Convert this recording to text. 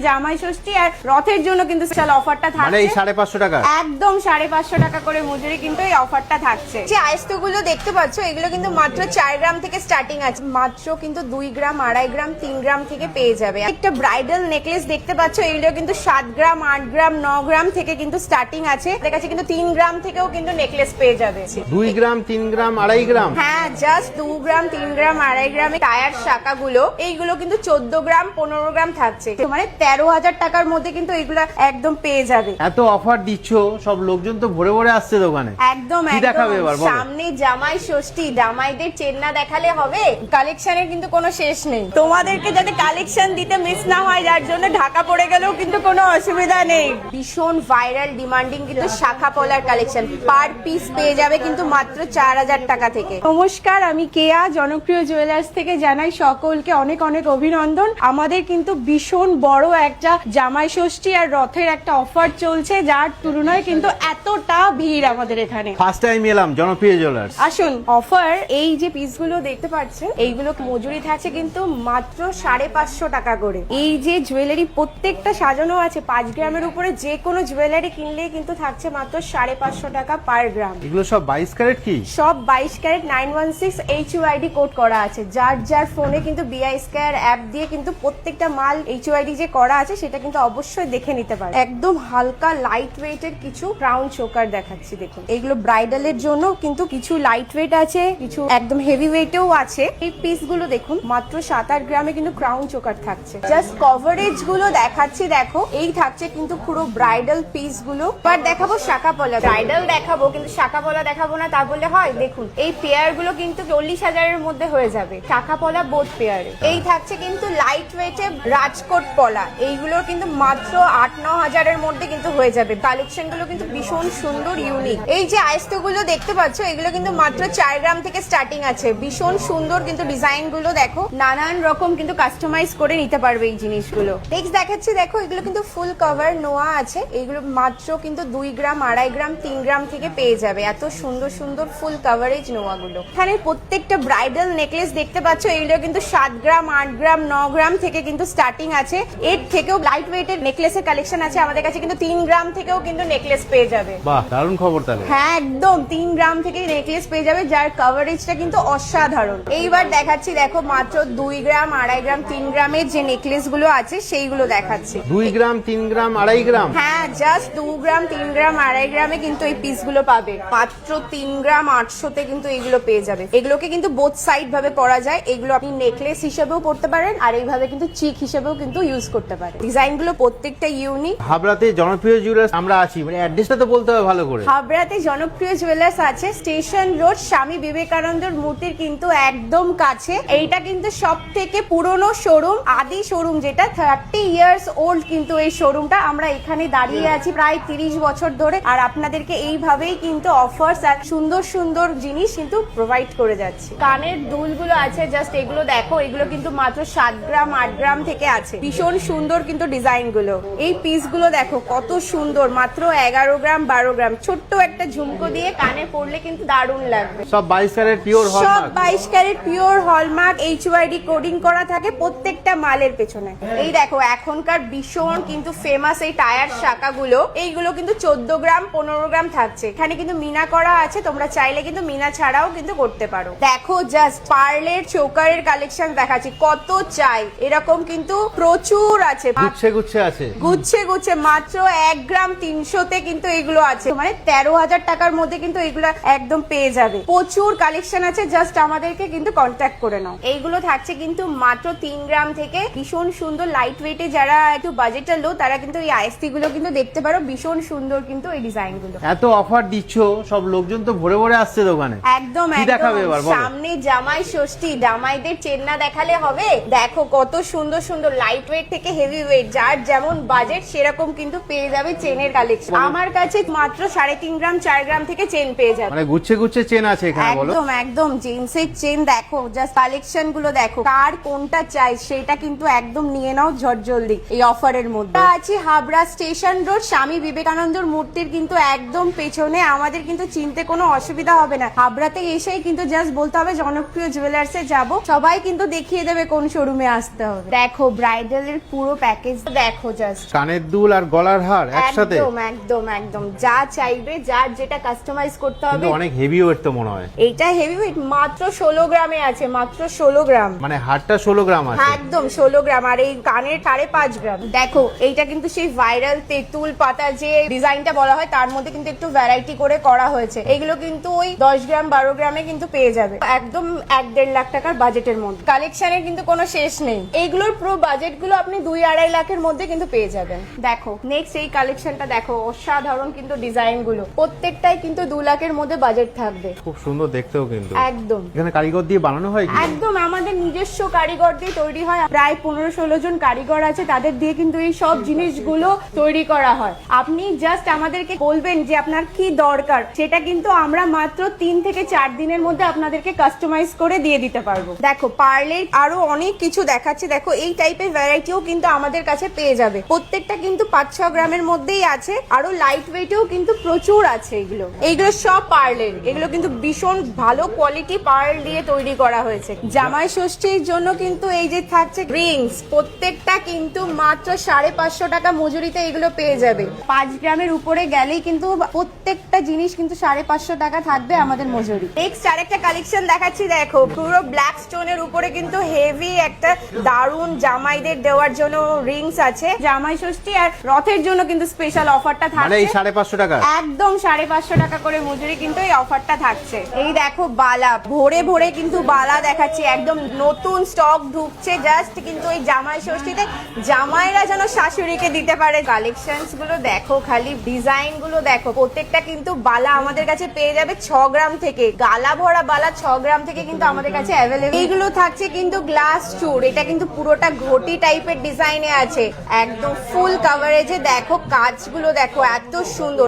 জামাই ষষ্ঠী আর রথের জন্য কিন্তু স্পেশাল অফারটা থাকছে, মানে এই 550 টাকা একদম 550 টাকা করে মজুরি কিন্তু এই অফারটা থাকছে। যে আইস্তগুলো দেখতে পাচ্ছ এগুলো কিন্তু মাত্র 4 গ্রাম থেকে স্টার্টিং আছে, মাত্র কিন্তু 2 গ্রাম 2.5 গ্রাম 3 গ্রাম থেকে পেয়ে যাবে। একটা ব্রাইডাল নেকলেস দেখতে পাচ্ছ এগুলো কিন্তু 7 গ্রাম 8 গ্রাম 9 গ্রাম থেকে কিন্তু স্টার্টিং আছে, এর কাছে কিন্তু 3 গ্রাম থেকেও কিন্তু নেকলেস পেয়ে যাবে। 2 গ্রাম 3 গ্রাম 2.5 গ্রাম, হ্যাঁ জাস্ট 2 গ্রাম 3 গ্রাম 2.5 গ্রামে টায়ার শাখাগুলো এইগুলো কিন্তু 14 গ্রাম 15 গ্রাম থাকছে, মানে 13,000 টাকার মধ্যে কিন্তু এগুলো একদম পেয়ে যাবে। এত অফার দিচ্ছ, সব লোকজন তো ভরে ভরে আসছে দোকানে। একদম কি দেখাবে এবার বলো? সামনে জামাই ষষ্ঠী, জামাইদের চেন না দেখালে হবে? কালেকশনের কিন্তু কোনো শেষ নেই, তোমাদেরকে যাতে কালেকশন দিতে মিস না হয়, যার জন্য ঢাকা পড়ে গেলেও কিন্তু কোনো অসুবিধা নেই। ভীষণ ভাইরাল ডিমান্ডিং কিন্তু শাখা পলার কালেকশন পার পিস পেয়ে যাবে কিন্তু মাত্র 4,000 টাকা থেকে। নমস্কার, আমি কেয়া, জনপ্রিয় জুয়েলার্স থেকে জানাই সকলকে অনেক অনেক অভিনন্দন। আমাদের কিন্তু ভীষণ বড় একটা জামাই ষষ্ঠী আর রথের একটা অফার চলছে, যার তুলনায় কিন্তু এতটা ভিড় আমাদের এখানে। ফার্স্ট টাইম এলাম জনপ্রিয় জুয়েলার্স। আসুন, অফার এই যে পিসগুলো দেখতে পাচ্ছেন এইগুলো মজুরি থাকছে কিন্তু মাত্র 550 টাকা করে। এই যে জুয়েলারি প্রত্যেকটা সাজানো আছে 5 গ্রামের উপরে, যে কোনো জুয়েলারি কিনলে কিন্তু থাকছে মাত্র 550 টাকা পার গ্রাম। এগুলো সব 22 ক্যারেট কি? সব 22 ক্যারেট 916 HUID কোড করা আছে, যার যার ফোনে কিন্তু BI স্কয়ার অ্যাপ দিয়ে কিন্তু প্রত্যেকটা মাল HUID যে করা আছে সেটা কিন্তু অবশ্যই দেখে নিতে পারে। একদম হালকা লাইট ওয়েটের কিছু ক্রাউন চোকার দেখাচ্ছি, দেখুন এইগুলো ব্রাইডালের জন্য কিন্তু কিছু লাইট ওয়েট আছে, কিছু একদম হেভি ওয়েটেও আছে। এই পিস গুলো দেখুন মাত্র 7-8 গ্রামে কিন্তু ক্রাউন চোকার থাকছে। জাস্ট কভারেজ গুলো দেখাচ্ছি, দেখো এই থাকছে কিন্তু পুরো ব্রাইডাল পিস গুলো। এবার দেখাবো শাখা পলা, ব্রাইডাল দেখাবো কিন্তু শাখা পলা দেখাবো না তা বললে হয়। দেখুন এই পেয়ার গুলো কিন্তু 40,000-এর মধ্যে হয়ে যাবে, শাখা পলা বোথ পেয়ারে। এই থাকছে কিন্তু লাইট ওয়েটে রাজকোট পলা, এইগুলোর কিন্তু মাত্র 8-9 হাজারের মধ্যে কিন্তু হয়ে যাবে। কালেকশন গুলো কিন্তু ভীষণ সুন্দর ইউনিক। এই যে আইস্তগুলো দেখতে পাচ্ছ এগুলো কিন্তু মাত্র 4 গ্রাম থেকে স্টার্টিং আছে, ভীষণ সুন্দর কিন্তু ডিজাইন গুলো দেখো, নানান রকম কিন্তু কাস্টমাইজ করে নিতে পারবে এই জিনিসগুলো। নেক্সট দেখাচ্ছি, দেখো এগুলো কিন্তু ফুল কভার নোয়া আছে, এগুলো মাত্র কিন্তু 2 গ্রাম 2.5 গ্রাম 3 গ্রাম থেকে পেয়ে যাবে। এত সুন্দর সুন্দর ফুল কভারেজ নোয়া গুলো। এখানে প্রত্যেকটা ব্রাইডাল নেকলেস দেখতে পাচ্ছ এগুলো কিন্তু 7 গ্রাম 8 গ্রাম 9 গ্রাম থেকে কিন্তু স্টার্টিং আছে, এর থেকেও লাইট ওয়েটের নেকলেসের কালেকশন আছে আমাদের কাছে, কিন্তু 3 গ্রাম থেকেও কিন্তু নেকলেস পেয়ে যাবে। বাহ, দারুণ খবর তাহলে। হ্যাঁ একদম 3 গ্রাম থেকে নেকলেস পেয়ে যাবে, যার কভারেজটা কিন্তু অসাধারণ। এইবার দেখাচ্ছি, দেখো মাত্র 2 গ্রাম 2.5 গ্রাম 3 গ্রামের যে নেকলেস গুলো আছে সেইগুলো দেখাচ্ছি। 2 গ্রাম 3 গ্রাম 2.5 গ্রাম, হ্যাঁ জাস্ট 2 গ্রাম 3 গ্রাম 2.5 গ্রামে কিন্তু এই পিস গুলো পাবে মাত্র 3 গ্রাম 800-তে কিন্তু এইগুলো পেয়ে যাবে। এগুলোকে কিন্তু বোথ সাইড ভাবে পরা যায়, এগুলো আপনি নেকলেস হিসেবেও পড়তে পারেন আর এইভাবে কিন্তু চিক হিসেবেও কিন্তু ইউজ করতে পারেন। ডিজাইন গুলো প্রত্যেকটা ইউনিক। হাবড়াতে জনপ্রিয় জুয়েলার্স আমরা আছি, মানে অ্যাড্রেসটা তো বলতে হবে ভালো করে। হাবড়াতে জনপ্রিয় জুয়েলার্স আছে স্টেশন রোড, স্বামী বিবেকানন্দর মূর্তির কিন্তু একদম কাছে। এইটা কিন্তু সব থেকে পুরনো শোরুম, আদি শোরুম, যেটা 30 ইয়ার্স ওল্ড কিন্তু এই শোরুমটা। আমরা এখানে দাঁড়িয়ে আছি প্রায় 30 বছর ধরে, আর আপনাদেরকে এইভাবেই কিন্তু অফার্স আর সুন্দর সুন্দর জিনিস কিন্তু প্রোভাইড করে যাচ্ছি। কানের দুলগুলো আছে, জাস্ট এগুলো দেখো, এগুলো কিন্তু মাত্র 7 গ্রাম 8 গ্রাম থেকে আছে, ভীষণ সুন্দর কিন্তু ডিজাইন গুলো। এই পিস গুলো দেখো কত সুন্দর, মাত্র 11 গ্রাম 12 গ্রাম। ছোট্ট একটা ঝুমকো দিয়ে কানে পরলে কিন্তু দারুণ লাগবে। সব 22 ক্যারেট পিওর সব hallmark, 22 carat pure hallmark HUID coding করা থাকে প্রত্যেকটা মালের পেছনে। এই দেখো এখনকার ভীষণ কিন্তু ফেমাস এই টায়ার শাখাগুলো, এইগুলো কিন্তু 14 গ্রাম 15 গ্রাম থাকছে। এখানে কিন্তু মিনা করা আছে, তোমরা চাইলে কিন্তু মিনা ছাড়াও কিন্তু করতে পারো। দেখো জাস্ট পার্লের চোকারের কালেকশন দেখাচ্ছি, কত চাই এরকম কিন্তু প্রচুর আছে, গুচ্ছে গুচ্ছে আছে, গুচ্ছে গুচ্ছে। মাত্র 1 গ্রাম 300-তে কিন্তু এগুলো আছে, মানে 13,000 টাকার মধ্যে কিন্তু এগুলো একদম পেয়ে যাবে। প্রচুর কালেকশন আছে, জাস্ট আমাদেরকে কিন্তু কন্ট্যাক্ট করে নাও। এইগুলো থাকছে কিন্তু মাত্র 3 গ্রাম থেকে, ভীষণ সুন্দর লাইট ওয়েটে। যারা একটু বাজেটটা লো তারা কিন্তু এই আইএসটি গুলো কিন্তু দেখতে পারো, ভীষণ সুন্দর কিন্তু এই ডিজাইন গুলো। এত অফার দিচ্ছ, সব লোকজন তো ভরে ভরে আসছে দোকানে। একদম কি দেখাবে এবার বলো? সামনে জামাই ষষ্ঠী, জামাইদের চেন না দেখালে হবে? দেখো কত সুন্দর সুন্দর লাইট ওয়েট থেকে হেভি ওয়েট, যার যেমন বাজেট সেরকম কিন্তু পেয়ে যাবে চেনের কালেকশন। আমার কাছে মাত্র 3.5 গ্রাম 4 গ্রাম থেকে চেন পেয়ে যাবে, মানে গুচ্ছে গুচ্ছে চেন আছে এখানে। বলো একদম একদম জেন্টসের চেন দেখো, জাস্ট কালেকশন গুলো দেখো, কার কোনটা চাই সেটা কিন্তু একদম নিয়ে নাও ঝটজলদি এই অফারের মধ্যে। আছি হাবড়া স্টেশন রোড, স্বামী বিবেকানন্দর মূর্তির কিন্তু একদম পেছনে। আমাদের কিন্তু চিনতে কোনো অসুবিধা হবে না, হাবড়াতে এসেই কিন্তু জাস্ট বলতে হবে জনপ্রিয় জুয়েলার্সে যাব, সবাই কিন্তু দেখিয়ে দেবে কোন শোরুমে আসতে হবে। দেখো ব্রাইডালের পুরো পুরো প্যাকেজ দেখো জাস্ট। কানের দুল আর গলার হার একসাথে, একদম একদম একদম যা চাইবে, যার যেটা কাস্টমাইজ করতে হবে। কিন্তু অনেক হেভি ওয়েট তো মনে হয়। এইটা হেভি ওয়েট, মাত্র 16 গ্রামে আছে, মাত্র 16 গ্রাম। মানে হারটা 16 গ্রাম আছে। হ্যাঁ একদম 16 গ্রাম, আর এই কানের 5.5 গ্রাম। দেখো এইটা কিন্তু সেই ভাইরাল তেঁতুল পাতা যে ডিজাইনটা বলা হয় তার মধ্যে কিন্তু একটু ভ্যারাইটি করে করা হয়েছে। এগুলো কিন্তু ওই 10 গ্রাম 12 গ্রামে কিন্তু পেয়ে যাবে, একদম 1-1.5 লাখ টাকার বাজেটের মধ্যে। কালেকশনের কিন্তু কোনো শেষ নেই, এইগুলোর পুরো বাজেট গুলো আপনি 2-2.5 লাখের মধ্যে কিন্তু পেয়ে যাবেন। দেখো নেক্সট এই কালেকশনটা দেখো, অসাধারণ কিন্তু ডিজাইন গুলো, প্রত্যেকটাই কিন্তু 2 লাখের মধ্যে বাজেট থাকবে। খুব সুন্দর দেখতেও কিন্তু। একদম এখানে কারিগর দিয়ে বানানো হয় কি? একদম আমাদের নিজস্ব কারিগর দিয়ে তৈরি হয়, প্রায় 15-16 জন কারিগর আছে, তাদের দিয়ে কিন্তু এই সব জিনিসগুলো তৈরি করা হয়। আপনি জাস্ট আমাদেরকে বলবেন যে আপনার কি দরকার, সেটা কিন্তু আমরা মাত্র 3 থেকে 4 দিনের মধ্যে আপনাদেরকে কাস্টমাইজ করে দিয়ে দিতে পারবো। দেখো পার্লের আরো অনেক কিছু দেখাচ্ছে, দেখো এই টাইপের ভ্যারাইটিও কিন্তু আমাদের কাছে পেয়ে যাবে। প্রত্যেকটা কিন্তু 5-6 গ্রামের মধ্যেই আছে, আরো লাইট ওয়েটেও কিন্তু প্রচুর আছে। এইগুলো সব পার্লের, এগুলো কিন্তু ভীষণ ভালো কোয়ালিটি পার্ল দিয়ে তৈরি করা হয়েছে। জামাই ষষ্ঠীর জন্য কিন্তু এই যে থাকছে রিংস, প্রত্যেকটা কিন্তু মাত্র 550 টাকা মজুরিতে এগুলো পেয়ে যাবে। 5 গ্রামের উপরে গেলেই কিন্তু প্রত্যেকটা জিনিস কিন্তু 550 টাকা থাকবে আমাদের মজুরি। নেক্সট আরেকটা কালেকশন দেখাচ্ছি, দেখো পুরো ব্ল্যাক স্টোনের উপরে কিন্তু হেভি একটা দারুন জামাইদের দেওয়ার জন্য রিংস আছে। জামাই ষষ্ঠী আর রথের জন্য কিন্তু স্পেশাল অফারটা মানে থাকছে। এই 550 টাকা, একদম 550 টাকা করে মজুরি কিন্তু এই অফারটা থাকছে। এই দেখো বালা, ভরে ভরে কিন্তু বালা দেখাচ্ছি, একদম নতুন স্টক ঢুকছে জাস্ট কিন্তু এই জামাই ষষ্ঠীতে, জামাইরা যেন শাশুড়িকে দিতে পারে। কালেকশনস গুলো দেখো, খালি ডিজাইন গুলো দেখো, প্রত্যেকটা কিন্তু বালা আমাদের কাছে পেয়ে যাবে 6 গ্রাম থেকে। গালা ভরা বালা 6 গ্রাম থেকে কিন্তু আমাদের কাছে অ্যাভেলেবল। এইগুলো থাকছে কিন্তু গ্লাস চূড়, এটা কিন্তু পুরোটা ঘটি টাইপের ডিজাইনে আছে, একদম ফুল কভারেজে। দেখো কাজগুলো দেখো এত সুন্দর।